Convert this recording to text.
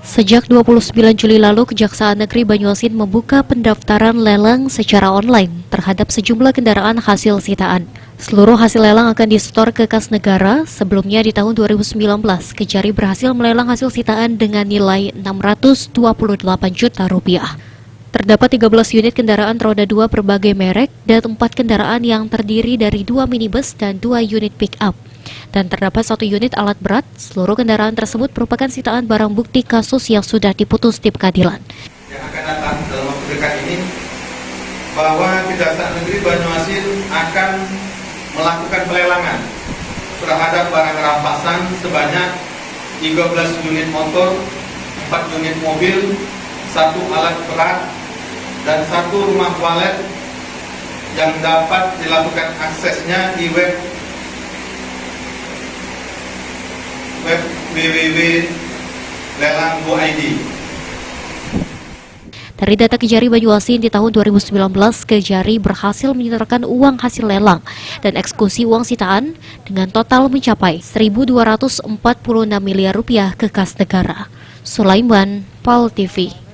Sejak 29 Juli lalu, Kejaksaan Negeri Banyuasin membuka pendaftaran lelang secara online terhadap sejumlah kendaraan hasil sitaan. Seluruh hasil lelang akan disetor ke kas negara. Sebelumnya di tahun 2019, Kejari berhasil melelang hasil sitaan dengan nilai 628 juta rupiah. Terdapat 13 unit kendaraan roda 2 berbagai merek dan 4 kendaraan yang terdiri dari 2 minibus dan 2 unit pick-up. Dan terdapat 1 unit alat berat. Seluruh kendaraan tersebut merupakan sitaan barang bukti kasus yang sudah diputus di pengadilan. Yang akan datang dalam waktu dekat ini, bahwa Kejaksaan Negeri Banyuasin akan melakukan pelelangan terhadap barang rampasan sebanyak 13 unit motor, 4 unit mobil, 1 alat berat, dan 1 rumah walet yang dapat dilakukan aksesnya di web www.lelang.go.id. Dari data Kejari Banyuasin di tahun 2019, Kejari berhasil menyetorkan uang hasil lelang dan eksekusi uang sitaan dengan total mencapai 1.246 miliar rupiah ke kas negara. Sulaiman, PAL TV.